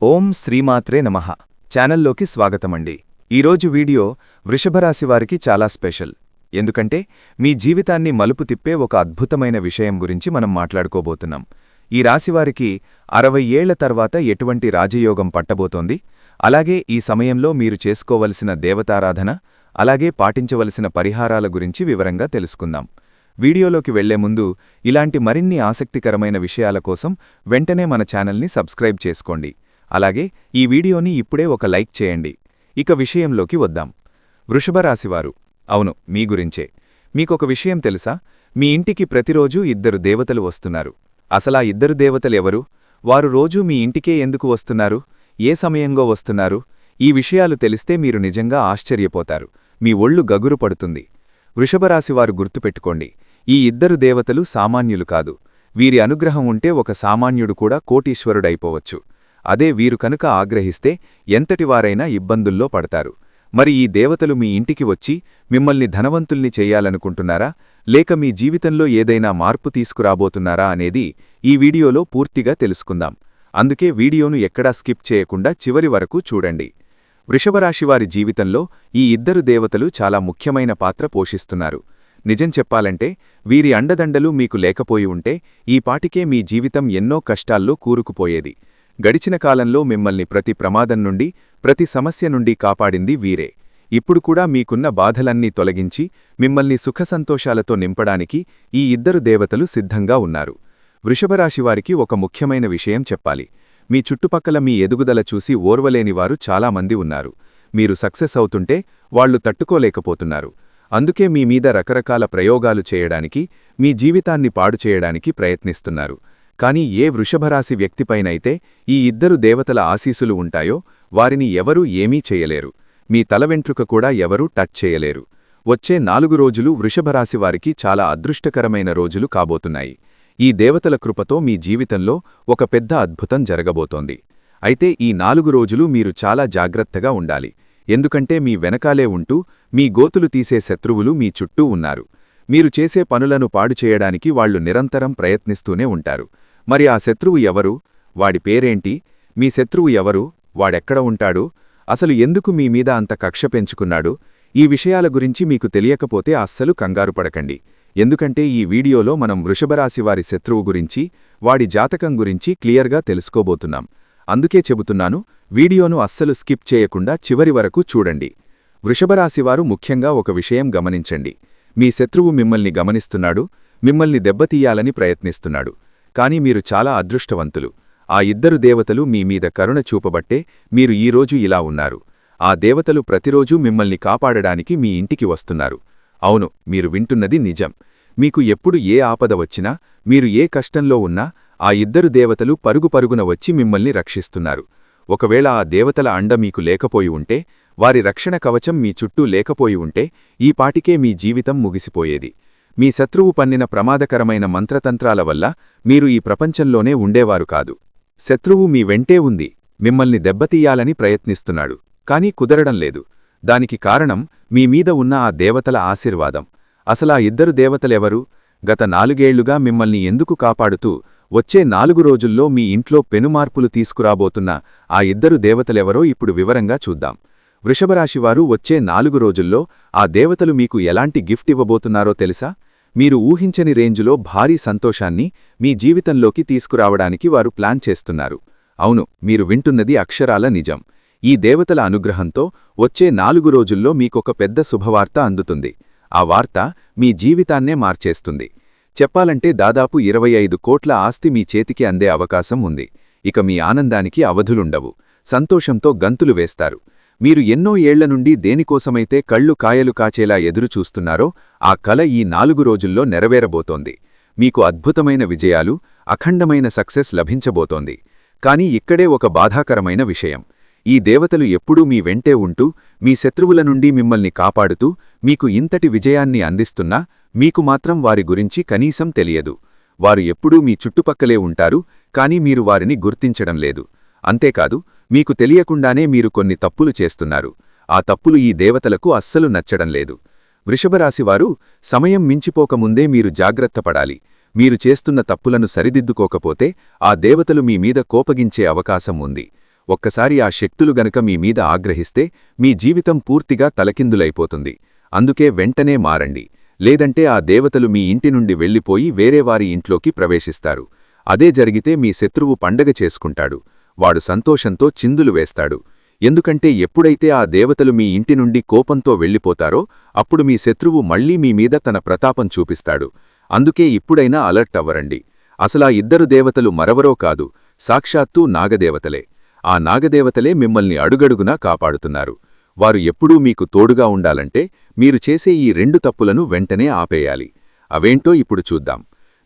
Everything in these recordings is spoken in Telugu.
ఓం శ్రీమాత్రే నమః ఛానల్లోకి స్వాగతమండి. ఈరోజు వీడియో వృషభరాశివారికి చాలా స్పెషల్. ఎందుకంటే మీ జీవితాన్ని మలుపు తిప్పే ఒక అద్భుతమైన విషయం గురించి మనం మాట్లాడుకోబోతున్నాం. ఈ రాశివారికి 60 ఏళ్ల తర్వాత ఎటువంటి రాజయోగం పట్టబోతోంది, అలాగే ఈ సమయంలో మీరు చేసుకోవలసిన దేవతారాధన, అలాగే పాటించవలసిన పరిహారాల గురించి వివరంగా తెలుసుకుందాం. వీడియోలోకి వెళ్లే ముందు ఇలాంటి మరిన్ని ఆసక్తికరమైన విషయాల కోసం వెంటనే మన ఛానల్ని సబ్స్క్రైబ్ చేసుకోండి. అలాగే ఈ వీడియోని ఇప్పుడే ఒక లైక్ చేయండి. ఇక విషయంలోకి వద్దాం. వృషభరాశివారు, అవును, మీ గురించే. మీకొక విషయం తెలుసా? మీ ఇంటికి ప్రతిరోజూ 2 దేవతలు వస్తున్నారు. అసలా 2 దేవతలెవరు? వారు రోజూ మీ ఇంటికే ఎందుకు వస్తున్నారు? ఏ సమయంలో వస్తున్నారు? ఈ విషయాలు తెలిస్తే మీరు నిజంగా ఆశ్చర్యపోతారు. మీ ఒళ్ళు గగురు పడుతుంది. వృషభరాశివారు గుర్తుపెట్టుకోండి, ఈ 2 దేవతలు సామాన్యులు కాదు. వీరి అనుగ్రహం ఉంటే ఒక సామాన్యుడు కూడా కోటీశ్వరుడైపోవచ్చు. అదే వీరు కనుక ఆగ్రహిస్తే ఎంతటివారైనా ఇబ్బందుల్లో పడతారు. మరి ఈ దేవతలు మీ ఇంటికి వచ్చి మిమ్మల్ని ధనవంతుల్ని చెయ్యాలనుకుంటున్నారా, లేక మీ జీవితంలో ఏదైనా మార్పు తీసుకురాబోతున్నారా అనేది ఈ వీడియోలో పూర్తిగా తెలుసుకుందాం. అందుకే వీడియోను ఎక్కడా స్కిప్ చేయకుండా చివరి వరకు చూడండి. వృషభరాశివారి జీవితంలో ఈ 2 దేవతలు చాలా ముఖ్యమైన పాత్ర పోషిస్తున్నారు. నిజం చెప్పాలంటే వీరి అండదండలు మీకు లేకపోయి ఉంటే ఈ పాటికే మీ జీవితం ఎన్నో కష్టాల్లో కూరుకుపోయేది. గడిచిన కాలంలో మిమ్మల్ని ప్రతి ప్రమాదం నుండి, ప్రతి సమస్య నుండి కాపాడింది వీరే. ఇప్పుడు కూడా మీకున్న బాధలన్నీ తొలగించి మిమ్మల్ని సుఖసంతోషాలతో నింపడానికి ఈ 2 దేవతలు సిద్ధంగా ఉన్నారు. వృషభరాశివారికి ఒక ముఖ్యమైన విషయం చెప్పాలి. మీ చుట్టుపక్కల మీ ఎదుగుదల చూసి ఓర్వలేనివారు చాలామంది ఉన్నారు. మీరు సక్సెస్ అవుతుంటే వాళ్లు తట్టుకోలేకపోతున్నారు. అందుకే మీ మీద రకరకాల ప్రయోగాలు చేయడానికి, మీ జీవితాన్ని పాడు చేయడానికి ప్రయత్నిస్తున్నారు. కానీ ఏ వృషభరాశి వ్యక్తిపైనైతే ఈ 2 దేవతల ఆశీసులు ఉంటాయో వారిని ఎవరూ ఏమీ చేయలేరు. మీ తలవెంట్రుక కూడా ఎవరూ టచ్ చేయలేరు. వచ్చే 4 రోజులు వృషభరాశివారికి చాలా అదృష్టకరమైన రోజులు కాబోతున్నాయి. ఈ దేవతల కృపతో మీ జీవితంలో ఒక పెద్ద అద్భుతం జరగబోతోంది. అయితే ఈ 4 రోజులు మీరు చాలా జాగ్రత్తగా ఉండాలి. ఎందుకంటే మీ వెనకాలే ఉంటూ మీ గోతులు తీసే శత్రువులు మీ చుట్టూ ఉన్నారు. మీరు చేసే పనులను పాడు చేయడానికి వాళ్లు నిరంతరం ప్రయత్నిస్తూనే ఉంటారు. మరి ఆ శత్రువు ఎవరు? వాడి పేరేంటి? మీ శత్రువు ఎవరు? వాడెక్కడ ఉంటాడు? అసలు ఎందుకు మీ మీద అంత కక్ష పెంచుకున్నాడు? ఈ విషయాల గురించి మీకు తెలియకపోతే అస్సలు కంగారుపడకండి. ఎందుకంటే ఈ వీడియోలో మనం వృషభరాశివారి శత్రువు గురించి, వాడి జాతకం గురించి క్లియర్గా తెలుసుకోబోతున్నాం. అందుకే చెబుతున్నాను, వీడియోను అస్సలు స్కిప్ చేయకుండా చివరి వరకు చూడండి. వృషభరాశివారు ముఖ్యంగా ఒక విషయం గమనించండి. మీ శత్రువు మిమ్మల్ని గమనిస్తున్నాడు, మిమ్మల్ని దెబ్బతీయాలని ప్రయత్నిస్తున్నాడు. కానీ మీరు చాలా అదృష్టవంతులు. ఆ 2 దేవతలు మీ మీద కరుణ చూపబట్టే మీరు ఈరోజు ఇలా ఉన్నారు. ఆ దేవతలు ప్రతిరోజూ మిమ్మల్ని కాపాడడానికి మీ ఇంటికి వస్తున్నారు. అవును, మీరు వింటున్నది నిజం. మీకు ఎప్పుడు ఏ ఆపద వచ్చినా, మీరు ఏ కష్టంలో ఉన్నా ఆ 2 దేవతలు పరుగుపరుగున వచ్చి మిమ్మల్ని రక్షిస్తున్నారు. ఒకవేళ ఆ దేవతల అండ మీకు లేకపోయి ఉంటే, వారి రక్షణ కవచం మీ చుట్టూ లేకపోయి ఉంటే ఈ పాటికే మీ జీవితం ముగిసిపోయేది. మీ శత్రువు పన్నిన ప్రమాదకరమైన మంత్రతంత్రాల వల్ల మీరు ఈ ప్రపంచంలోనే ఉండేవారు కాదు. శత్రువు మీ వెంటే ఉంది, మిమ్మల్ని దెబ్బతీయాలని ప్రయత్నిస్తున్నాడు. కానీ కుదరడం లేదు. దానికి కారణం మీ మీద ఉన్న ఆ దేవతల ఆశీర్వాదం. అసలా 2 దేవతలెవరు? గత 4 ఏళ్లుగా మిమ్మల్ని ఎందుకు కాపాడుతూ వచ్చే 4 రోజుల్లో మీ ఇంట్లో పెనుమార్పులు తీసుకురాబోతున్న ఆ 2 దేవతలెవరో ఇప్పుడు వివరంగా చూద్దాం. వృషభరాశివారు వచ్చే 4 రోజుల్లో ఆ దేవతలు మీకు ఎలాంటి గిఫ్ట్ ఇవ్వబోతున్నారో తెలుసా? మీరు ఊహించని రేంజులో భారీ సంతోషాన్ని మీ జీవితంలోకి తీసుకురావడానికి వారు ప్లాన్ చేస్తున్నారు. అవును, మీరు వింటున్నది అక్షరాల నిజం. ఈ దేవతల అనుగ్రహంతో వచ్చే 4 రోజుల్లో మీకొక పెద్ద శుభవార్త అందుతుంది. ఆ వార్త మీ జీవితాన్నే మార్చేస్తుంది. చెప్పాలంటే దాదాపు 25 కోట్ల ఆస్తి మీ చేతికి అందే అవకాశం ఉంది. ఇక మీ ఆనందానికి అవధులుండవు. సంతోషంతో గంతులు వేస్తారు. మీరు ఎన్నో ఏళ్ల నుండి దేనికోసమైతే కళ్ళు కాయలు కాచేలా ఎదురుచూస్తున్నారో ఆ కల ఈ 4 రోజుల్లో నెరవేరబోతోంది. మీకు అద్భుతమైన విజయాలు, అఖండమైన సక్సెస్ లభించబోతోంది. కానీ ఇక్కడే ఒక బాధాకరమైన విషయం. ఈ దేవతలు ఎప్పుడూ మీ వెంటే ఉంటూ మీ శత్రువుల నుండి మిమ్మల్ని కాపాడుతూ మీకు ఇంతటి విజయాన్ని అందిస్తున్నా మీకు మాత్రం వారి గురించి కనీసం తెలియదు. వారు ఎప్పుడూ మీ చుట్టుపక్కలే ఉంటారు, కానీ మీరు వారిని గుర్తించడం లేదు. అంతేకాదు, మీకు తెలియకుండానే మీరు కొన్ని తప్పులు చేస్తున్నారు. ఆ తప్పులు ఈ దేవతలకు అస్సలు నచ్చడం లేదు. వృషభరాశివారు, సమయం మించిపోకముందే మీరు జాగ్రత్త పడాలి. మీరు చేస్తున్న తప్పులను సరిదిద్దుకోకపోతే ఆ దేవతలు మీ మీద కోపగించే అవకాశం ఉంది. ఒక్కసారి ఆ శక్తులు గనక మీ మీద ఆగ్రహిస్తే మీ జీవితం పూర్తిగా తలకిందులైపోతుంది. అందుకే వెంటనే మారండి. లేదంటే ఆ దేవతలు మీ ఇంటి నుండి వెళ్ళిపోయి వేరేవారి ఇంట్లోకి ప్రవేశిస్తారు. అదే జరిగితే మీ శత్రువు పండగ చేసుకుంటాడు. వాడు సంతోషంతో చిందులు వేస్తాడు. ఎందుకంటే ఎప్పుడైతే ఆ దేవతలు మీ ఇంటి నుండి కోపంతో వెళ్ళిపోతారో అప్పుడు మీ శత్రువు మళ్లీ మీ మీద తన ప్రతాపం చూపిస్తాడు. అందుకే ఇప్పుడైనా అలర్ట్ అవ్వరండి. అసలా ఇద్దరు దేవతలు మరెవరో కాదు, సాక్షాత్తూ నాగదేవతలే. ఆ నాగదేవతలే మిమ్మల్ని అడుగడుగునా కాపాడుతున్నారు. వారు ఎప్పుడూ మీకు తోడుగా ఉండాలంటే మీరు చేసే ఈ 2 తప్పులను వెంటనే ఆపేయాలి. అవేంటో ఇప్పుడు చూద్దాం.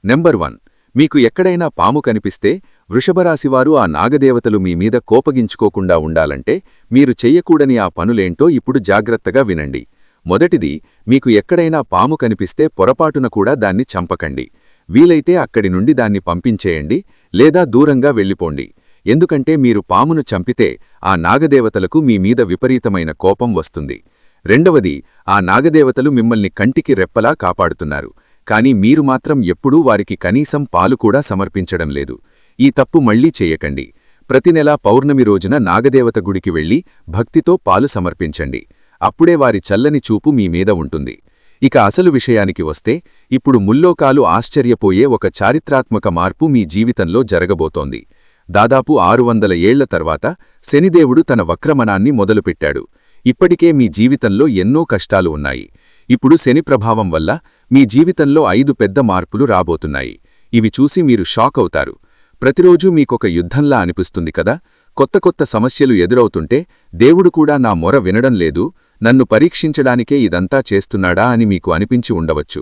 నెంబర్ 1, మీకు ఎక్కడైనా పాము కనిపిస్తే వృషభరాశివారు ఆ నాగదేవతలు మీ మీద కోపగించుకోకుండా ఉండాలంటే మీరు చెయ్యకూడని ఆ పనులేంటో ఇప్పుడు జాగ్రత్తగా వినండి. మొదటిది, మీకు ఎక్కడైనా పాము కనిపిస్తే పొరపాటున కూడా దాన్ని చంపకండి. వీలైతే అక్కడి నుండి దాన్ని పంపించేయండి లేదా దూరంగా వెళ్ళిపోండి. ఎందుకంటే మీరు పామును చంపితే ఆ నాగదేవతలకు మీ మీద విపరీతమైన కోపం వస్తుంది. రెండవది, ఆ నాగదేవతలు మిమ్మల్ని కంటికి రెప్పలా కాపాడుతున్నారు. కానీ మీరు మాత్రం ఎప్పుడూ వారికి కనీసం పాలు కూడా సమర్పించడం లేదు. ఈ తప్పు మళ్లీ చేయకండి. ప్రతి నెలా పౌర్ణమి రోజున నాగదేవత గుడికి వెళ్లి భక్తితో పాలు సమర్పించండి. అప్పుడే వారి చల్లని చూపు మీ మీద ఉంటుంది. ఇక అసలు విషయానికి వస్తే ఇప్పుడు ముల్లోకాలు ఆశ్చర్యపోయే ఒక చారిత్రాత్మక మార్పు మీ జీవితంలో జరగబోతోంది. దాదాపు 600 ఏళ్ల తర్వాత శనిదేవుడు తన వక్రమనాన్ని మొదలుపెట్టాడు. ఇప్పటికే మీ జీవితంలో ఎన్నో కష్టాలు ఉన్నాయి. ఇప్పుడు శని ప్రభావం వల్ల మీ జీవితంలో 5 పెద్ద మార్పులు రాబోతున్నాయి. ఇవి చూసి మీరు షాక్ అవుతారు. ప్రతిరోజూ మీకొక యుద్ధంలా అనిపిస్తుంది కదా. కొత్త కొత్త సమస్యలు ఎదురవుతుంటే దేవుడు కూడా నా మొర వినడం లేదు, నన్ను పరీక్షించడానికే ఇదంతా చేస్తున్నాడా అని మీకు అనిపించి ఉండవచ్చు.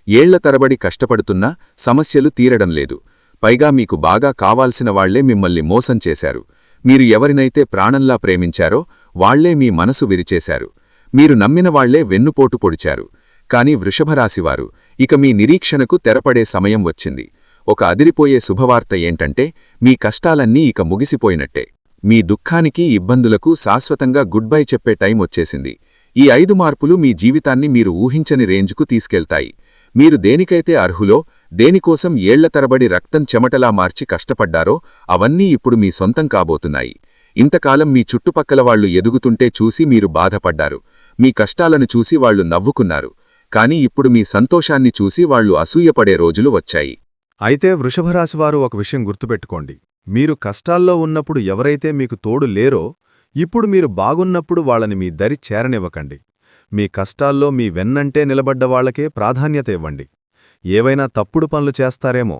ఏళ్ల తరబడి కష్టపడుతున్నా సమస్యలు తీరడం లేదు. పైగా మీకు బాగా కావాల్సిన వాళ్లే మిమ్మల్ని మోసం చేశారు. మీరు ఎవరినైతే ప్రాణంలా ప్రేమించారో వాళ్లే మీ మనసు విరిచేశారు. మీరు నమ్మిన వాళ్లే వెన్నుపోటు పొడిచారు. కాని వృషభరాశివారు, ఇక మీ నిరీక్షణకు తెరపడే సమయం వచ్చింది. ఒక అదిరిపోయే శుభవార్త ఏంటంటే మీ కష్టాలన్నీ ఇక ముగిసిపోయినట్టే. మీ దుఃఖానికి ఇబ్బందులకు శాశ్వతంగా గుడ్ బై చెప్పే టైం వచ్చేసింది. ఈ 5 మార్పులు మీ జీవితాన్ని మీరు ఊహించని రేంజ్కు తీసుకెళ్తాయి. మీరు దేనికైతే అర్హులో, దేనికోసం ఏళ్ల తరబడి రక్తం చెమటలా మార్చి కష్టపడ్డారో అవన్నీ ఇప్పుడు మీ సొంతం కాబోతున్నాయి. ఇంతకాలం మీ చుట్టుపక్కల వాళ్లు ఎదుగుతుంటే చూసి మీరు బాధపడ్డారు. మీ కష్టాలను చూసి వాళ్లు నవ్వుకున్నారు. కాని ఇప్పుడు మీ సంతోషాన్ని చూసి వాళ్లు అసూయపడే రోజులు వచ్చాయి. అయితే వృషభరాశివారు ఒక విషయం గుర్తుపెట్టుకోండి. మీరు కష్టాల్లో ఉన్నప్పుడు ఎవరైతే మీకు తోడు లేరో, ఇప్పుడు మీరు బాగున్నప్పుడు వాళ్ళని మీ దరి చేరనివ్వకండి. మీ కష్టాల్లో మీ వెన్నంటే నిలబడ్డవాళ్లకే ప్రాధాన్యత ఇవ్వండి. ఏవైనా తప్పుడు పనులు చేస్తారేమో,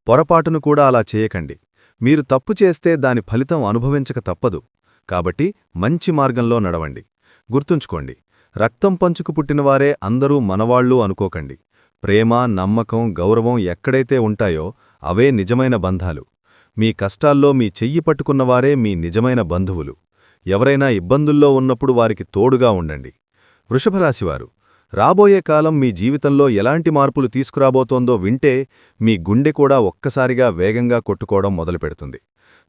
పొరపాటును కూడా అలా చేయకండి. మీరు తప్పు చేస్తే దాని ఫలితం అనుభవించక తప్పదు. కాబట్టి మంచి మార్గంలో నడవండి. గుర్తుంచుకోండి, రక్తం పంచుకు పుట్టినవారే అందరూ మనవాళ్లు అనుకోకండి. ప్రేమ, నమ్మకం, గౌరవం ఎక్కడైతే ఉంటాయో అవే నిజమైన బంధాలు. మీ కష్టాల్లో మీ చెయ్యి పట్టుకున్నవారే మీ నిజమైన బంధువులు. ఎవరైనా ఇబ్బందుల్లో ఉన్నప్పుడు వారికి తోడుగా ఉండండి. వృషభరాశివారు, రాబోయే కాలం మీ జీవితంలో ఎలాంటి మార్పులు తీసుకురాబోతోందో వింటే మీ గుండె కూడా ఒక్కసారిగా వేగంగా కొట్టుకోవడం మొదలుపెడుతుంది.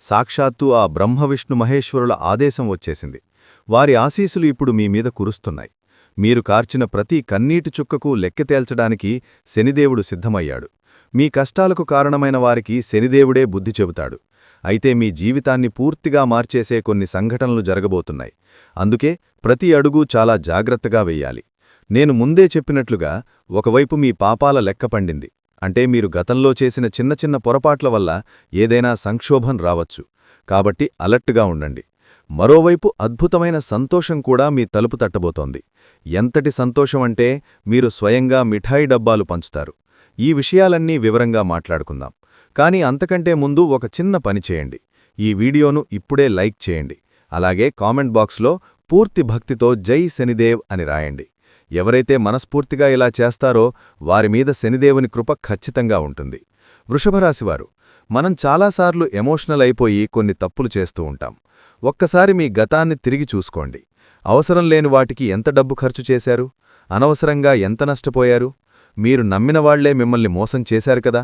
సాక్షాత్తు ఆ బ్రహ్మవిష్ణు మహేశ్వరుల ఆదేశం వచ్చేసింది. వారి ఆశీసులు ఇప్పుడు మీ మీద కురుస్తున్నాయి. మీరు కార్చిన ప్రతి కన్నీటి చుక్కకు లెక్కతేల్చడానికి శనిదేవుడు సిద్ధమయ్యాడు. మీ కష్టాలకు కారణమైన వారికి శనిదేవుడే బుద్ధి చెబుతాడు. అయితే మీ జీవితాన్ని పూర్తిగా మార్చేసే కొన్ని సంఘటనలు జరగబోతున్నాయి. అందుకే ప్రతి అడుగు చాలా జాగ్రత్తగా వెయ్యాలి. నేను ముందే చెప్పినట్లుగా ఒకవైపు మీ పాపాల లెక్క పండింది. అంటే మీరు గతంలో చేసిన చిన్న చిన్న పొరపాట్ల వల్ల ఏదైనా సంక్షోభం రావచ్చు. కాబట్టి అలర్ట్గా ఉండండి. మరోవైపు అద్భుతమైన సంతోషం కూడా మీ తలుపు తట్టబోతోంది. ఎంతటి సంతోషమంటే మీరు స్వయంగా మిఠాయి డబ్బాలు పంచుతారు. ఈ విషయాలన్నీ వివరంగా మాట్లాడుకుందాం. కానీ అంతకంటే ముందు ఒక చిన్న పని చేయండి. ఈ వీడియోను ఇప్పుడే లైక్ చేయండి. అలాగే కామెంట్ బాక్స్లో పూర్తి భక్తితో జై శనిదేవ్ అని రాయండి. ఎవరైతే మనస్ఫూర్తిగా ఇలా చేస్తారో వారిమీద శనిదేవుని కృప ఖచ్చితంగా ఉంటుంది. వృషభరాశివారు, మనం చాలాసార్లు ఎమోషనల్ అయిపోయి కొన్ని తప్పులు చేస్తూ ఉంటాం. ఒక్కసారి మీ గతాన్ని తిరిగి చూసుకోండి. అవసరం లేని వాటికి ఎంత డబ్బు ఖర్చు చేశారు? అనవసరంగా ఎంత నష్టపోయారు? మీరు నమ్మిన వాళ్లే మిమ్మల్ని మోసం చేశారు కదా.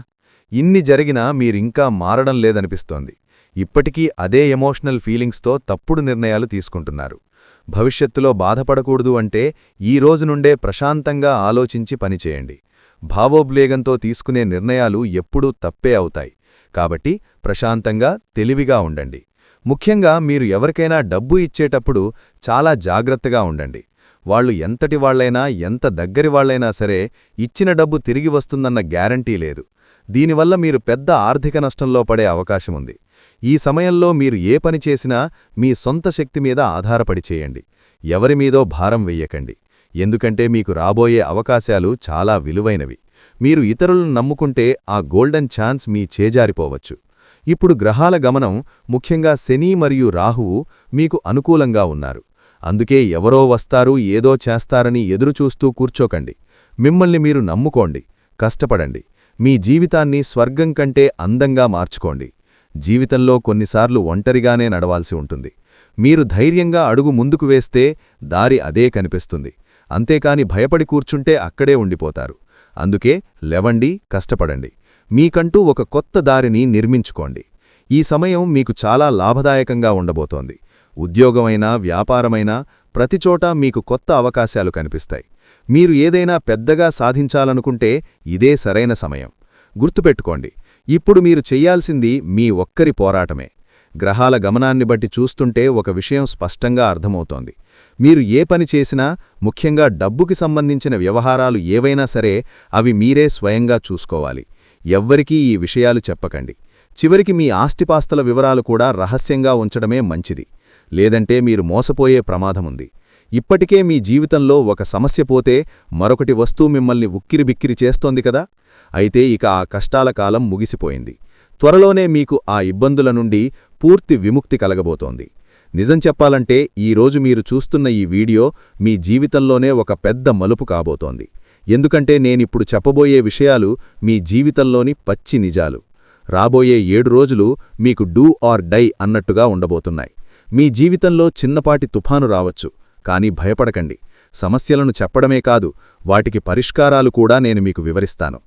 ఇన్ని జరిగినా మీరింకా మారడం లేదనిపిస్తోంది. ఇప్పటికీ అదే ఎమోషనల్ ఫీలింగ్స్తో తప్పుడు నిర్ణయాలు తీసుకుంటున్నారు. భవిష్యత్తులో బాధపడకూడదు అంటే ఈ రోజు నుండే ప్రశాంతంగా ఆలోచించి పనిచేయండి. భావోద్వేగంతో తీసుకునే నిర్ణయాలు ఎప్పుడూ తప్పే అవుతాయి. కాబట్టి ప్రశాంతంగా, తెలివిగా ఉండండి. ముఖ్యంగా మీరు ఎవరికైనా డబ్బు ఇచ్చేటప్పుడు చాలా జాగ్రత్తగా ఉండండి. వాళ్ళు ఎంతటి వాళ్లైనా, ఎంత దగ్గరి వాళ్లైనా సరే ఇచ్చిన డబ్బు తిరిగి వస్తుందన్న గ్యారంటీ లేదు. దీనివల్ల మీరు పెద్ద ఆర్థిక నష్టంలో పడే అవకాశముంది. ఈ సమయంలో మీరు ఏ పని చేసినా మీ సొంత శక్తి మీద ఆధారపడి చేయండి. ఎవరిమీదో భారం వెయ్యకండి. ఎందుకంటే మీకు రాబోయే అవకాశాలు చాలా విలువైనవి. మీరు ఇతరులను నమ్ముకుంటే ఆ గోల్డెన్ ఛాన్స్ మీ చేజారిపోవచ్చు. ఇప్పుడు గ్రహాల గమనం, ముఖ్యంగా శని మరియు రాహువు మీకు అనుకూలంగా ఉన్నారు. అందుకే ఎవరో వస్తారు, ఏదో చేస్తారని ఎదురుచూస్తూ కూర్చోకండి. మిమ్మల్ని మీరు నమ్ముకోండి, కష్టపడండి. మీ జీవితాన్ని స్వర్గం కంటే అందంగా మార్చుకోండి. జీవితంలో కొన్నిసార్లు ఒంటరిగానే నడవాల్సి ఉంటుంది. మీరు ధైర్యంగా అడుగు ముందుకు వేస్తే దారి అదే కనిపిస్తుంది. అంతేకాని భయపడి కూర్చుంటే అక్కడే ఉండిపోతారు. అందుకే లేవండి, కష్టపడండి. మీకంటూ ఒక కొత్త దారిని నిర్మించుకోండి. ఈ సమయం మీకు చాలా లాభదాయకంగా ఉండబోతోంది. ఉద్యోగమైనా, వ్యాపారమైనా ప్రతిచోటా మీకు కొత్త అవకాశాలు కనిపిస్తాయి. మీరు ఏదైనా పెద్దగా సాధించాలనుకుంటే ఇదే సరైన సమయం. గుర్తుపెట్టుకోండి, ఇప్పుడు మీరు చెయ్యాల్సింది మీ ఒక్కరి పోరాటమే. గ్రహాల గమనాన్ని బట్టి చూస్తుంటే ఒక విషయం స్పష్టంగా అర్థమవుతోంది. మీరు ఏ పని చేసినా, ముఖ్యంగా డబ్బుకి సంబంధించిన వ్యవహారాలు ఏవైనా సరే, అవి మీరే స్వయంగా చూసుకోవాలి. ఎవ్వరికీ ఈ విషయాలు చెప్పకండి. చివరికి మీ ఆస్తిపాస్తుల వివరాలు కూడా రహస్యంగా ఉంచడమే మంచిది. లేదంటే మీరు మోసపోయే ప్రమాదముంది. ఇప్పటికే మీ జీవితంలో ఒక సమస్య పోతే మరొకటి వస్తూ మిమ్మల్ని ఉక్కిరిబిక్కిరి చేస్తోంది కదా. అయితే ఇక ఆ కష్టాల కాలం ముగిసిపోయింది. త్వరలోనే మీకు ఆ ఇబ్బందుల నుండి పూర్తి విముక్తి కలగబోతోంది. నిజం చెప్పాలంటే ఈరోజు మీరు చూస్తున్న ఈ వీడియో మీ జీవితంలోనే ఒక పెద్ద మలుపు కాబోతోంది. ఎందుకంటే నేనిప్పుడు చెప్పబోయే విషయాలు మీ జీవితంలోని పచ్చి నిజాలు. రాబోయే 7 రోజులు మీకు డూ ఆర్ డై అన్నట్టుగా ఉండబోతున్నాయి. మీ జీవితంలో చిన్నపాటి తుఫాను రావచ్చు, కానీ భయపడకండి. సమస్యలను చెప్పడమే కాదు, వాటికి పరిష్కారాలు కూడా నేను మీకు వివరిస్తాను.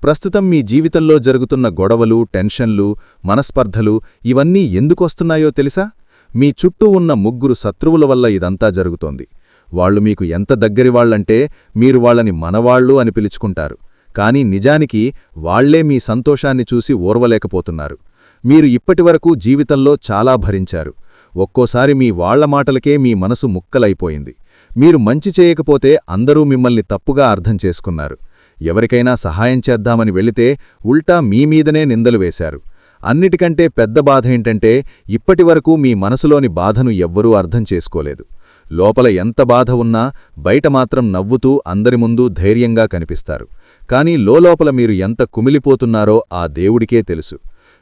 ప్రస్తుతం మీ జీవితంలో జరుగుతున్న గొడవలు, టెన్షన్లు, మనస్పర్ధలు ఇవన్నీ ఎందుకొస్తున్నాయో తెలుసా? మీ చుట్టూ ఉన్న 3 శత్రువుల వల్ల ఇదంతా జరుగుతోంది. వాళ్లు మీకు ఎంత దగ్గరివాళ్లంటే మీరు వాళ్ళని మనవాళ్లు అని పిలుచుకుంటారు. కానీ నిజానికి వాళ్లే మీ సంతోషాన్ని చూసి ఓర్వలేకపోతున్నారు. మీరు ఇప్పటివరకు జీవితంలో చాలా భరించారు. ఒక్కోసారి మీ వాళ్ల మాటలకే మీ మనసు ముక్కలైపోయింది. మీరు మంచి చేయకపోతే అందరూ మిమ్మల్ని తప్పుగా అర్థం చేసుకున్నారు. ఎవరికైనా సహాయం చేద్దామని వెళితే ఉల్టా మీమీదనే నిందలు వేశారు. అన్నిటికంటే పెద్ద బాధ ఏంటంటే ఇప్పటివరకు మీ మనసులోని బాధను ఎవ్వరూ అర్థం చేసుకోలేదు. లోపల ఎంత బాధ ఉన్నా బయట మాత్రం నవ్వుతూ అందరి ముందు ధైర్యంగా కనిపిస్తారు. కానీ లోలోపల మీరు ఎంత కుమిలిపోతున్నారో ఆ దేవుడికే తెలుసు.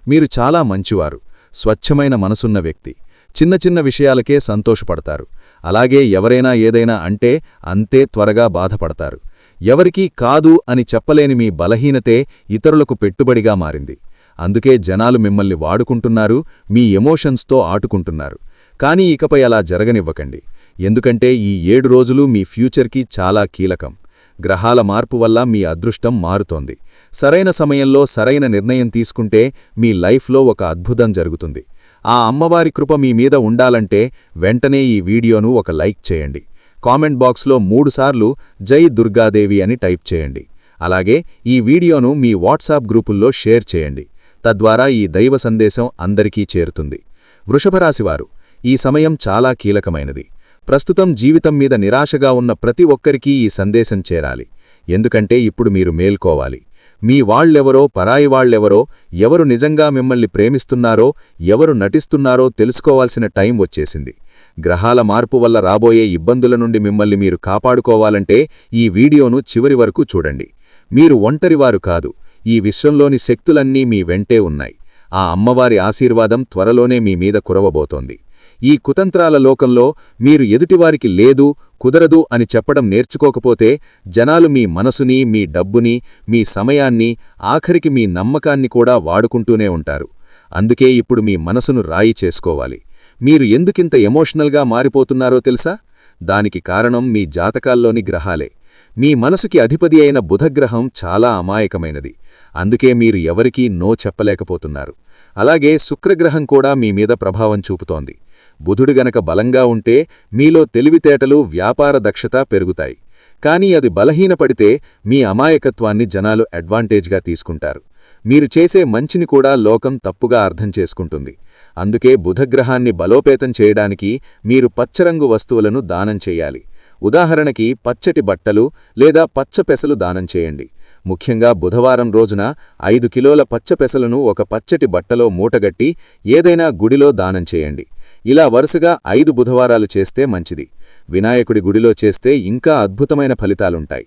మీరు చాలా మంచివారు, స్వచ్ఛమైన మనసున్న వ్యక్తి. చిన్న చిన్న విషయాలకే సంతోషపడతారు. అలాగే ఎవరైనా ఏదైనా అంటే అంతే త్వరగా బాధపడతారు. ఎవరికీ కాదు అని చెప్పలేని మీ బలహీనతే ఇతరులకు పెట్టుబడిగా మారింది. అందుకే జనాలు మిమ్మల్ని వాడుకుంటున్నారు, మీ ఎమోషన్స్తో ఆటుకుంటున్నారు. కానీ ఇకపై అలా జరగనివ్వకండి. ఎందుకంటే ఈ 7 రోజులు మీ ఫ్యూచర్కి చాలా కీలకం. గ్రహాల మార్పు వల్ల మీ అదృష్టం మారుతోంది. సరైన సమయంలో సరైన నిర్ణయం తీసుకుంటే మీ లైఫ్లో ఒక అద్భుతం జరుగుతుంది. ఆ అమ్మవారి కృప మీ మీద ఉండాలంటే వెంటనే ఈ వీడియోను ఒక లైక్ చేయండి. కామెంట్ బాక్స్లో 3 సార్లు జై దుర్గాదేవి అని టైప్ చేయండి. అలాగే ఈ వీడియోను మీ వాట్సాప్ గ్రూపుల్లో షేర్ చేయండి. తద్వారా ఈ దైవ సందేశం అందరికీ చేరుతుంది. వృషభరాశివారు, ఈ సమయం చాలా కీలకమైనది. ప్రస్తుతం జీవితం మీద నిరాశగా ఉన్న ప్రతి ఒక్కరికీ ఈ సందేశం చేరాలి. ఎందుకంటే ఇప్పుడు మీరు మేల్కోవాలి. మీ వాళ్లెవరో, పరాయి వాళ్లెవరో, ఎవరు నిజంగా మిమ్మల్ని ప్రేమిస్తున్నారో, ఎవరు నటిస్తున్నారో తెలుసుకోవాల్సిన టైం వచ్చేసింది. గ్రహాల మార్పు వల్ల రాబోయే ఇబ్బందుల నుండి మిమ్మల్ని మీరు కాపాడుకోవాలంటే ఈ వీడియోను చివరి వరకు చూడండి. మీరు ఒంటరివారు కాదు. ఈ విశ్వంలోని శక్తులన్నీ మీ వెంటే ఉన్నాయి. ఆ అమ్మవారి ఆశీర్వాదం త్వరలోనే మీ మీద కురవబోతోంది. ఈ కుతంత్రాల లోకంలో మీరు ఎదుటివారికి లేదు, కుదరదు అని చెప్పడం నేర్చుకోకపోతే జనాలు మీ మనసుని, మీ డబ్బుని, మీ సమయాన్ని, ఆఖరికి మీ నమ్మకాన్ని కూడా వాడుకుంటూనే ఉంటారు. అందుకే ఇప్పుడు మీ మనసును రాయి చేసుకోవాలి. మీరు ఎందుకింత ఎమోషనల్గా మారిపోతున్నారో తెలుసా? దానికి కారణం మీ జాతకాల్లోని గ్రహాలే. మీ మనసుకి అధిపతి అయిన బుధగ్రహం చాలా అమాయకమైనది, అందుకే మీరు ఎవరికీ నో చెప్పలేకపోతున్నారు. అలాగే శుక్రగ్రహం కూడా మీ మీద ప్రభావం చూపుతోంది. బుధుడు గనక బలంగా ఉంటే మీలో తెలివితేటలు, వ్యాపార దక్షత పెరుగుతాయి. కానీ అది బలహీనపడితే మీ అమాయకత్వాన్ని జనాలు అడ్వాంటేజ్గా తీసుకుంటారు. మీరు చేసే మంచిని కూడా లోకం తప్పుగా అర్థం చేసుకుంటుంది. అందుకే బుధగ్రహాన్ని బలోపేతం చేయడానికి మీరు పచ్చరంగు వస్తువులను దానం చేయాలి. ఉదాహరణకి పచ్చటి బట్టలు లేదా పచ్చపెసలు దానం చేయండి. ముఖ్యంగా బుధవారం రోజున 5 కిలోల పచ్చపెసలను ఒక పచ్చటి బట్టలో మూటగట్టి ఏదైనా గుడిలో దానం చేయండి. ఇలా వరుసగా 5 బుధవారాలు చేస్తే మంచిది. వినాయకుడి గుడిలో చేస్తే ఇంకా అద్భుతమైన ఫలితాలుంటాయి.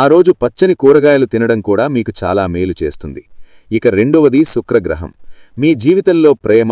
ఆ రోజు పచ్చని కూరగాయలు తినడం కూడా మీకు చాలా మేలు చేస్తుంది. ఇక రెండవది శుక్రగ్రహం. మీ జీవితంలో ప్రేమ,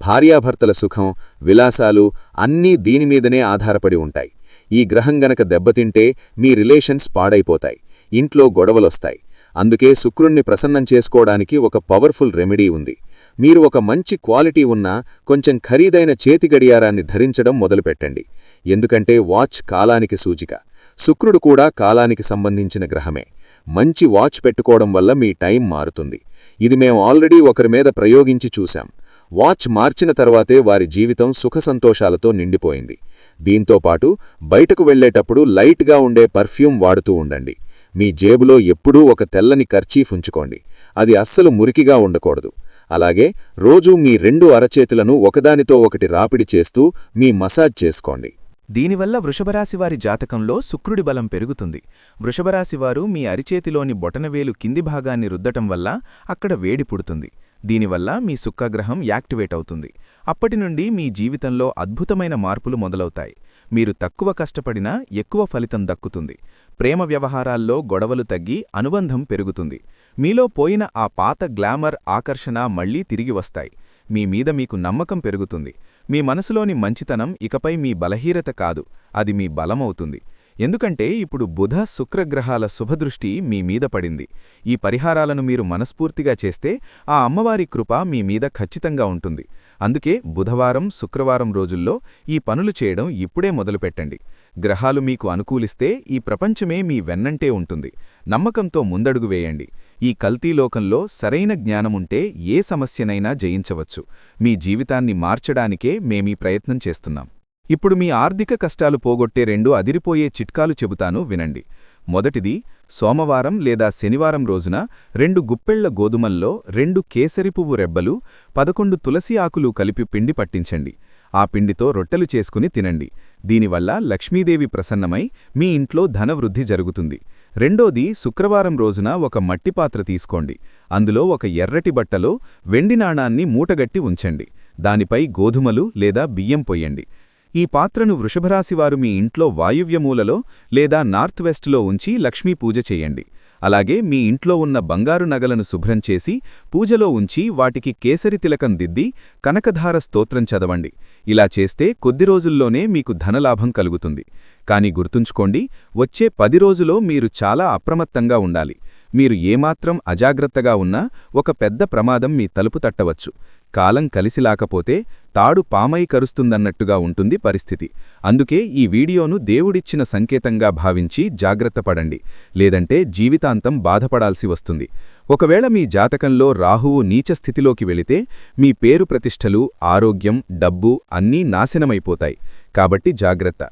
భార్యాభర్తల సుఖం, విలాసాలు అన్నీ దీనిమీదనే ఆధారపడి ఉంటాయి. ఈ గ్రహం గనక దెబ్బతింటే మీ రిలేషన్స్ పాడైపోతాయి, ఇంట్లో గొడవలొస్తాయి. అందుకే శుక్రుణ్ణి ప్రసన్నం చేసుకోవడానికి ఒక పవర్ఫుల్ రెమెడీ ఉంది. మీరు ఒక మంచి క్వాలిటీ ఉన్న కొంచెం ఖరీదైన చేతి గడియారాన్ని ధరించడం మొదలుపెట్టండి. ఎందుకంటే వాచ్ కాలానికి సూచిక. శుక్రుడు కూడా కాలానికి సంబంధించిన గ్రహమే. మంచి వాచ్ పెట్టుకోవడం వల్ల మీ టైం మారుతుంది. ఇది మేము ఆల్రెడీ ఒకరి మీద ప్రయోగించి చూశాం. వాచ్ మార్చిన తర్వాతే వారి జీవితం సుఖసంతోషాలతో నిండిపోయింది. దీంతోపాటు బయటకు వెళ్లేటప్పుడు లైట్గా ఉండే పర్ఫ్యూమ్ వాడుతూ ఉండండి. మీ జేబులో ఎప్పుడూ ఒక తెల్లని కర్చీఫ్ ఉంచుకోండి. అది అస్సలు మురికిగా ఉండకూడదు. అలాగే రోజూ మీ 2 అరచేతులను ఒకదానితో ఒకటి రాపిడి చేస్తూ మీ మసాజ్ చేసుకోండి. దీనివల్ల వృషభరాశివారి జాతకంలో శుక్రుడి బలం పెరుగుతుంది. వృషభరాశివారు మీ అరిచేతిలోని బొటనవేలు కింది భాగాన్ని రుద్దటం వల్ల అక్కడ వేడి పుడుతుంది. దీనివల్ల మీ శుక్రగ్రహం యాక్టివేట్ అవుతుంది. అప్పటి నుండి మీ జీవితంలో అద్భుతమైన మార్పులు మొదలవుతాయి. మీరు తక్కువ కష్టపడినా ఎక్కువ ఫలితం దక్కుతుంది. ప్రేమ వ్యవహారాల్లో గొడవలు తగ్గి అనుబంధం పెరుగుతుంది. మీలో పోయిన ఆ పాత గ్లామర్, ఆకర్షణ మళ్లీ తిరిగి వస్తాయి. మీ మీద మీకు నమ్మకం పెరుగుతుంది. మీ మనసులోని మంచితనం ఇకపై మీ బలహీనత కాదు, అది మీ బలమవుతుంది. ఎందుకంటే ఇప్పుడు బుధ, శుక్రగ్రహాల శుభదృష్టి మీ మీద పడింది. ఈ పరిహారాలను మీరు మనస్ఫూర్తిగా చేస్తే ఆ అమ్మవారి కృప మీ మీద ఖచ్చితంగా ఉంటుంది. అందుకే బుధవారం, శుక్రవారం రోజుల్లో ఈ పనులు చేయడం ఇప్పుడే మొదలుపెట్టండి. గ్రహాలు మీకు అనుకూలిస్తే ఈ ప్రపంచమే మీ వెన్నంటే ఉంటుంది. నమ్మకంతో ముందడుగు వేయండి. ఈ కల్తీలోకంలో సరైన జ్ఞానముంటే ఏ సమస్యనైనా జయించవచ్చు. మీ జీవితాన్ని మార్చడానికే మేమీ ప్రయత్నం చేస్తున్నాం. ఇప్పుడు మీ ఆర్థిక కష్టాలు పోగొట్టే 2 అదిరిపోయే చిట్కాలు చెబుతాను, వినండి. మొదటిది, సోమవారం లేదా శనివారం రోజున 2 గుప్పెళ్ల గోధుమల్లో 2 కేసరి పువ్వు రెబ్బలు, 11 తులసి ఆకులు కలిపి పిండి పట్టించండి. ఆ పిండితో రొట్టెలు చేసుకుని తినండి. దీనివల్ల లక్ష్మీదేవి ప్రసన్నమై మీ ఇంట్లో ధనవృద్ధి జరుగుతుంది. రెండోది, శుక్రవారం రోజున ఒక మట్టి పాత్ర తీసుకోండి. అందులో ఒక ఎర్రటి బట్టలో వెండి నాణాన్ని మూటగట్టి ఉంచండి. దానిపై గోధుమలు లేదా బియ్యం పొయ్యండి. ఈ పాత్రను వృషభరాశివారు మీ ఇంట్లో వాయువ్యమూలలో లేదా నార్త్ వెస్ట్లో ఉంచి లక్ష్మీ పూజ చేయండి. అలాగే మీ ఇంట్లో ఉన్న బంగారు నగలను శుభ్రం చేసి పూజలో ఉంచి వాటికి కేసరి తిలకం దిద్ది కనకధార స్తోత్రం చదవండి. ఇలా చేస్తే కొద్ది రోజుల్లోనే మీకు ధనలాభం కలుగుతుంది. కానీ గుర్తుంచుకోండి, వచ్చే 10 రోజులో మీరు చాలా అప్రమత్తంగా ఉండాలి. మీరు ఏమాత్రం అజాగ్రత్తగా ఉన్నా ఒక పెద్ద ప్రమాదం మీ తలుపు తట్టవచ్చు. కాలం కలిసిలాకపోతే తాడు పామై కరుస్తుందన్నట్టుగా ఉంటుంది పరిస్థితి. అందుకే ఈ వీడియోను దేవుడిచ్చిన సంకేతంగా భావించి జాగ్రత్తపడండి. లేదంటే జీవితాంతం బాధపడాల్సి వస్తుంది. ఒకవేళ మీ జాతకంలో రాహువు నీచస్థితిలోకి వెళితే మీ పేరు ప్రతిష్టలు, ఆరోగ్యం, డబ్బు అన్నీ నాశనమైపోతాయి. కాబట్టి జాగ్రత్త.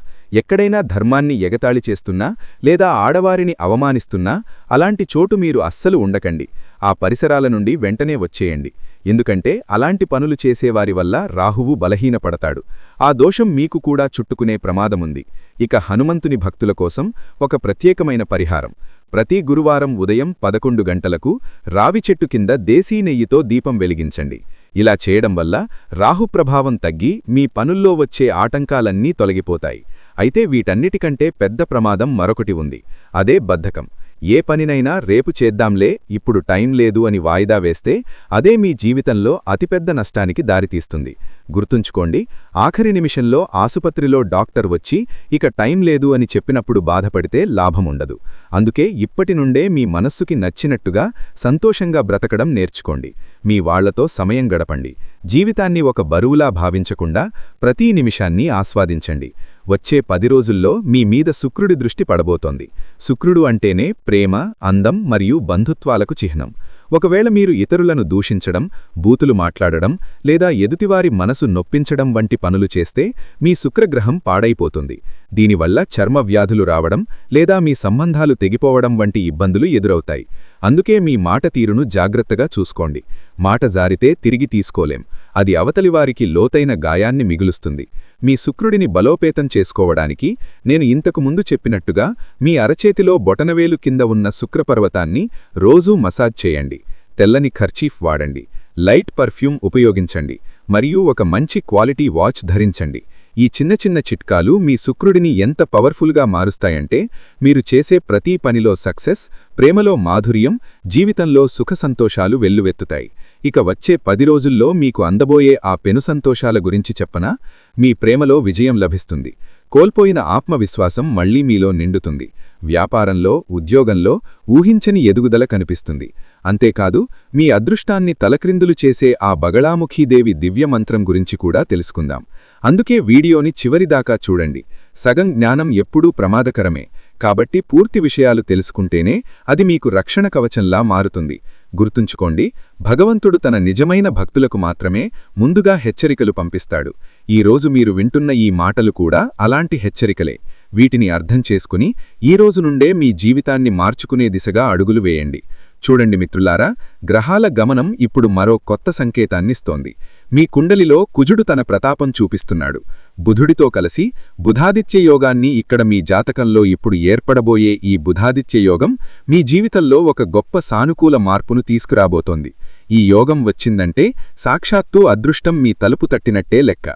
ఎక్కడైనా ధర్మాన్ని ఎగతాళి చేస్తున్నా లేదా ఆడవారిని అవమానిస్తున్నా అలాంటి చోటు మీరు అస్సలు ఉండకండి. ఆ పరిసరాల నుండి వెంటనే వచ్చేయండి. ఎందుకంటే అలాంటి పనులు చేసేవారి వల్ల రాహువు బలహీనపడతాడు. ఆ దోషం మీకు కూడా చుట్టుకునే ప్రమాదముంది. ఇక హనుమంతుని భక్తుల కోసం ఒక ప్రత్యేకమైన పరిహారం. ప్రతి గురువారం ఉదయం 11 గంటలకు రావి చెట్టు కింద దేశీ నెయ్యితో దీపం వెలిగించండి. ఇలా చేయడం వల్ల రాహుప్రభావం తగ్గి మీ పనుల్లో వచ్చే ఆటంకాలన్నీ తొలగిపోతాయి. అయితే వీటన్నిటికంటే పెద్ద ప్రమాదం మరొకటి ఉంది. అదే బద్ధకం. ఏ పనినైనా రేపు చేద్దాంలే, ఇప్పుడు టైం లేదు అని వాయిదా వేస్తే అదే మీ జీవితంలో అతిపెద్ద నష్టానికి దారితీస్తుంది. గుర్తుంచుకోండి, ఆఖరి నిమిషంలో ఆసుపత్రిలో డాక్టర్ వచ్చి ఇక టైం లేదు అని చెప్పినప్పుడు బాధపడితే లాభముండదు. అందుకే ఇప్పటి నుండే మీ మనస్సుకి నచ్చినట్టుగా సంతోషంగా బ్రతకడం నేర్చుకోండి. మీ వాళ్లతో సమయం గడపండి. జీవితాన్ని ఒక బరువులా భావించకుండా ప్రతీ నిమిషాన్ని ఆస్వాదించండి. వచ్చే 10 రోజుల్లో మీ మీద శుక్రుడి దృష్టి పడబోతోంది. శుక్రుడు అంటేనే ప్రేమ, అందం మరియు బంధుత్వాలకు చిహ్నం. ఒకవేళ మీరు ఇతరులను దూషించడం, బూతులు మాట్లాడడం లేదా ఎదుటివారి మనసు నొప్పించడం వంటి పనులు చేస్తే మీ శుక్రగ్రహం పాడైపోతుంది. దీనివల్ల చర్మ వ్యాధులు రావడం లేదా మీ సంబంధాలు తెగిపోవడం వంటి ఇబ్బందులు ఎదురవుతాయి. అందుకే మీ మాట తీరును జాగ్రత్తగా చూసుకోండి. మాట జారితే తిరిగి తీసుకోలేం. అది అవతలివారికి లోతైన గాయాన్ని మిగులుస్తుంది. మీ శుక్రుడిని బలోపేతం చేసుకోవడానికి నేను ఇంతకు ముందు చెప్పినట్టుగా మీ అరచేతిలో బొటనవేలు కింద ఉన్న శుక్రపర్వతాన్ని రోజూ మసాజ్ చేయండి. తెల్లని ఖర్చీఫ్ వాడండి. లైట్ పర్ఫ్యూమ్ ఉపయోగించండి. మరియు ఒక మంచి క్వాలిటీ వాచ్ ధరించండి. ఈ చిన్న చిన్న చిట్కాలు మీ శుక్రుడిని ఎంత పవర్ఫుల్గా మారుస్తాయంటే మీరు చేసే ప్రతి పనిలో సక్సెస్, ప్రేమలో మాధుర్యం, జీవితంలో సుఖసంతోషాలు వెల్లువెత్తుతాయి. ఇక వచ్చే 10 రోజుల్లో మీకు అందబోయే ఆ పెను సంతోషాల గురించి చెప్పనా? మీ ప్రేమలో విజయం లభిస్తుంది. కోల్పోయిన ఆత్మవిశ్వాసం మళ్లీ మీలో నిండుతుంది. వ్యాపారంలో, ఉద్యోగంలో ఊహించని ఎదుగుదల కనిపిస్తుంది. అంతేకాదు, మీ అదృష్టాన్ని తలక్రిందులు చేసే ఆ బగళాముఖీదేవి దివ్యమంత్రం గురించి కూడా తెలుసుకుందాం. అందుకే వీడియోని చివరిదాకా చూడండి. సగం జ్ఞానం ఎప్పుడూ ప్రమాదకరమే. కాబట్టి పూర్తి విషయాలు తెలుసుకుంటేనే అది మీకు రక్షణ కవచంలా మారుతుంది. గుర్తుంచుకోండి, భగవంతుడు తన నిజమైన భక్తులకు మాత్రమే ముందుగా హెచ్చరికలు పంపిస్తాడు. ఈరోజు మీరు వింటున్న ఈ మాటలు కూడా అలాంటి హెచ్చరికలే. వీటిని అర్థం చేసుకుని ఈరోజు నుండే మీ జీవితాన్ని మార్చుకునే దిశగా అడుగులు వేయండి. చూడండి మిత్రులారా, గ్రహాల గమనం ఇప్పుడు మరో కొత్త సంకేతాన్నిస్తోంది. మీ కుండలిలో కుజుడు తన ప్రతాపం చూపిస్తున్నాడు. బుధుడితో కలిసి బుధాదిత్య యోగాన్ని ఇక్కడ మీ జాతకంలో ఇప్పుడు ఏర్పడబోయే ఈ బుధాదిత్య యోగం మీ జీవితంలో ఒక గొప్ప సానుకూల మార్పును తీసుకురాబోతోంది. ఈ యోగం వచ్చిందంటే సాక్షాత్తూ అదృష్టం మీ తలుపు తట్టినట్టే లెక్క.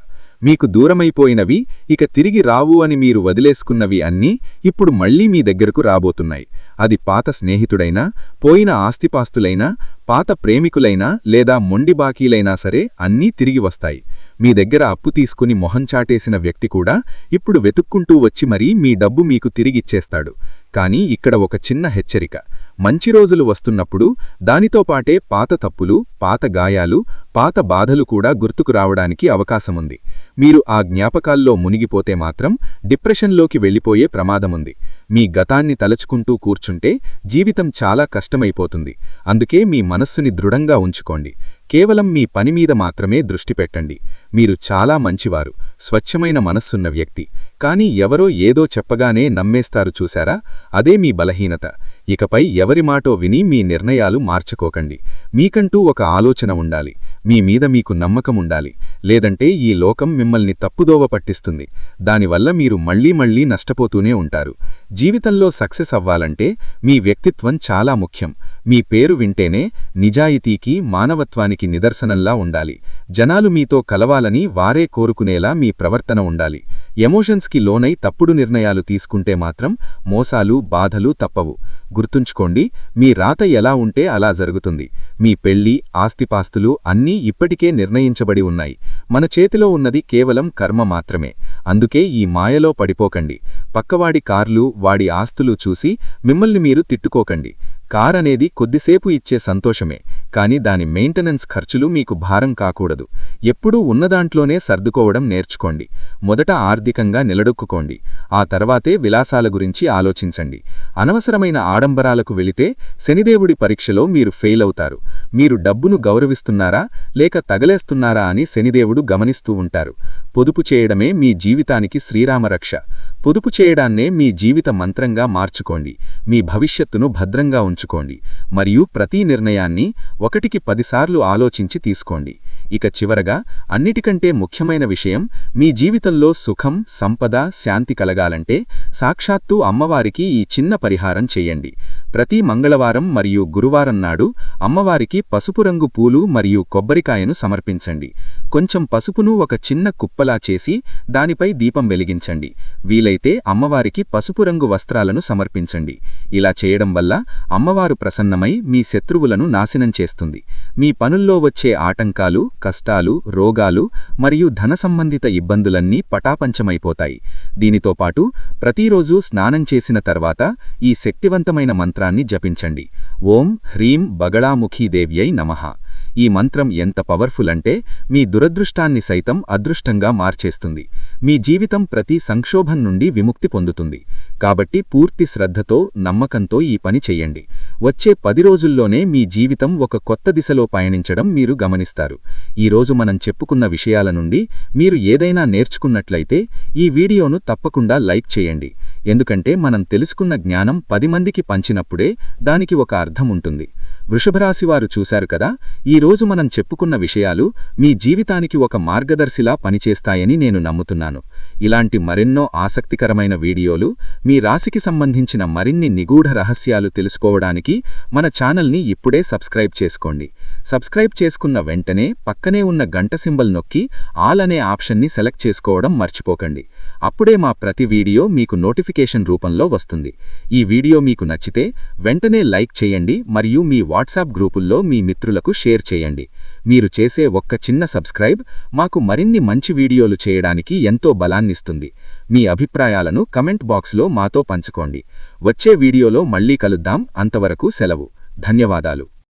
మీకు దూరమైపోయినవి, ఇక తిరిగి రావు అని మీరు వదిలేసుకున్నవి అన్నీ ఇప్పుడు మళ్లీ మీ దగ్గరకు రాబోతున్నాయి. అది పాత స్నేహితుడైనా, పోయిన ఆస్తిపాస్తులైనా, పాత ప్రేమికులైనా లేదా మొండి బాకీలైనా సరే అన్నీ తిరిగి వస్తాయి. మీ దగ్గర అప్పు తీసుకుని మొహం చాటేసిన వ్యక్తి కూడా ఇప్పుడు వెతుక్కుంటూ వచ్చి మరీ మీ డబ్బు మీకు తిరిగిచ్చేస్తాడు. కానీ ఇక్కడ ఒక చిన్న హెచ్చరిక. మంచి రోజులు వస్తున్నప్పుడు దానితో పాటే పాత తప్పులు, పాత గాయాలు, పాత బాధలు కూడా గుర్తుకు రావడానికి అవకాశముంది. మీరు ఆ జ్ఞాపకాల్లో మునిగిపోతే మాత్రం డిప్రెషన్లోకి వెళ్ళిపోయే ప్రమాదముంది. మీ గతాన్ని తలచుకుంటూ కూర్చుంటే జీవితం చాలా కష్టమైపోతుంది. అందుకే మీ మనస్సుని దృఢంగా ఉంచుకోండి. కేవలం మీ పనిమీద మాత్రమే దృష్టి పెట్టండి. మీరు చాలా మంచివారు, స్వచ్ఛమైన మనస్సున్న వ్యక్తి. కానీ ఎవరో ఏదో చెప్పగానే నమ్మేస్తారు చూశారా? అదే మీ బలహీనత. ఇకపై ఎవరి మాటో విని మీ నిర్ణయాలు మార్చుకోకండి. మీకంటూ ఒక ఆలోచన ఉండాలి. మీ మీద మీకు నమ్మకముండాలి. లేదంటే ఈ లోకం మిమ్మల్ని తప్పుదోవ పట్టిస్తుంది. దానివల్ల మీరు మళ్లీ నష్టపోతూనే ఉంటారు. జీవితంలో సక్సెస్ అవ్వాలంటే మీ వ్యక్తిత్వం చాలా ముఖ్యం. మీ పేరు వింటేనే నిజాయితీకి, మానవత్వానికి నిదర్శనంలా ఉండాలి. జనాలు మీతో కలవాలని వారే కోరుకునేలా మీ ప్రవర్తన ఉండాలి. ఎమోషన్స్కి లోనై తప్పుడు నిర్ణయాలు తీసుకుంటే మాత్రం మోసాలు, బాధలు తప్పవు. గుర్తుంచుకోండి, మీ రాత ఎలా ఉంటే అలా జరుగుతుంది. మీ పెళ్లి, ఆస్తిపాస్తులు అన్నీ ఇప్పటికే నిర్ణయించబడి ఉన్నాయి. మన చేతిలో ఉన్నది కేవలం కర్మ మాత్రమే. అందుకే ఈ మాయలో పడిపోకండి. పక్కవాడి కార్లు, వాడి ఆస్తులు చూసి మిమ్మల్ని మీరు తిట్టుకోకండి. కార్ అనేది కొద్దిసేపు ఇచ్చే సంతోషమే, కానీ దాని మెయింటెనెన్స్ ఖర్చులు మీకు భారం కాకూడదు. ఎప్పుడూ ఉన్నదాంట్లోనే సర్దుకోవడం నేర్చుకోండి. మొదట ఆర్థికంగా నిలదొక్కుకోండి. ఆ తర్వాతే విలాసాల గురించి ఆలోచించండి. అనవసరమైన ఆడంబరాలకు వెళితే శనిదేవుడి పరీక్షలో మీరు ఫెయిల్ అవుతారు. మీరు డబ్బును గౌరవిస్తున్నారా లేక తగలేస్తున్నారా అని శనిదేవుడు గమనిస్తూ ఉంటారు. పొదుపు చేయడమే మీ జీవితానికి శ్రీరామరక్ష. పొదుపు చేయడాన్నే మీ జీవిత మంత్రంగా మార్చుకోండి. మీ భవిష్యత్తును భద్రంగా ఉంచుకోండి. మరియు ప్రతి నిర్ణయాన్ని 1కి 10 సార్లు ఆలోచించి తీసుకోండి. ఇక చివరగా, అన్నిటికంటే ముఖ్యమైన విషయం, మీ జీవితంలో సుఖం, సంపద, శాంతి కలగాలంటే సాక్షాత్తూ అమ్మవారికి ఈ చిన్న పరిహారం చేయండి. ప్రతి మంగళవారం మరియు గురువారం నాడు అమ్మవారికి పసుపు రంగు పూలు మరియు కొబ్బరికాయను సమర్పించండి. కొంచెం పసుపును ఒక చిన్న కుప్పలా చేసి దానిపై దీపం వెలిగించండి. వీలైతే అమ్మవారికి పసుపు రంగు వస్త్రాలను సమర్పించండి. ఇలా చేయడం వల్ల అమ్మవారు ప్రసన్నమై మీ శత్రువులను నాశనం చేస్తుంది. మీ పనుల్లో వచ్చే ఆటంకాలు, కష్టాలు, రోగాలు మరియు ధన సంబంధిత ఇబ్బందులన్నీ పటాపంచమైపోతాయి. దీనితో పాటు ప్రతిరోజు స్నానం చేసిన తర్వాత ఈ శక్తివంతమైన మంత్రాన్ని జపించండి. ఓం హ్రీం బగళాముఖీదేవ్యై నమః. ఈ మంత్రం ఎంత పవర్ఫుల్ అంటే మీ దురదృష్టాన్ని సైతం అదృష్టంగా మార్చేస్తుంది. మీ జీవితం ప్రతి సంక్షోభం నుండి విముక్తి పొందుతుంది. కాబట్టి పూర్తి శ్రద్ధతో, నమ్మకంతో ఈ పని చెయ్యండి. వచ్చే 10 రోజుల్లోనే మీ జీవితం ఒక కొత్త దిశలో పయనించడం మీరు గమనిస్తారు. ఈరోజు మనం చెప్పుకున్న విషయాల నుండి మీరు ఏదైనా నేర్చుకున్నట్లయితే ఈ వీడియోను తప్పకుండా లైక్ చేయండి. ఎందుకంటే మనం తెలుసుకున్న జ్ఞానం 10 మందికి పంచినప్పుడే దానికి ఒక అర్థం ఉంటుంది. వృషభరాశివారు చూశారు కదా, ఈరోజు మనం చెప్పుకున్న విషయాలు మీ జీవితానికి ఒక మార్గదర్శిలా పనిచేస్తాయని నేను నమ్ముతున్నాను. ఇలాంటి మరెన్నో ఆసక్తికరమైన వీడియోలు, మీ రాశికి సంబంధించిన మరిన్ని నిగూఢ రహస్యాలు తెలుసుకోవడానికి మన ఛానల్ని ఇప్పుడే సబ్స్క్రైబ్ చేసుకోండి. సబ్స్క్రైబ్ చేసుకున్న వెంటనే పక్కనే ఉన్న గంట సింబల్ నొక్కి ఆల్ అనే ఆప్షన్ని సెలెక్ట్ చేసుకోవడం మర్చిపోకండి. అప్పుడే మా ప్రతి వీడియో మీకు నోటిఫికేషన్ రూపంలో వస్తుంది. ఈ వీడియో మీకు నచ్చితే వెంటనే లైక్ చేయండి మరియు మీ వాట్సాప్ గ్రూపుల్లో మీ మిత్రులకు షేర్ చేయండి. మీరు చేసే ఒక్క చిన్న సబ్స్క్రైబ్ మాకు మరిన్ని మంచి వీడియోలు చేయడానికి ఎంతో బలాన్నిస్తుంది. మీ అభిప్రాయాలను కమెంట్ బాక్స్లో మాతో పంచుకోండి. వచ్చే వీడియోలో మళ్ళీ కలుద్దాం. అంతవరకు సెలవు. ధన్యవాదాలు.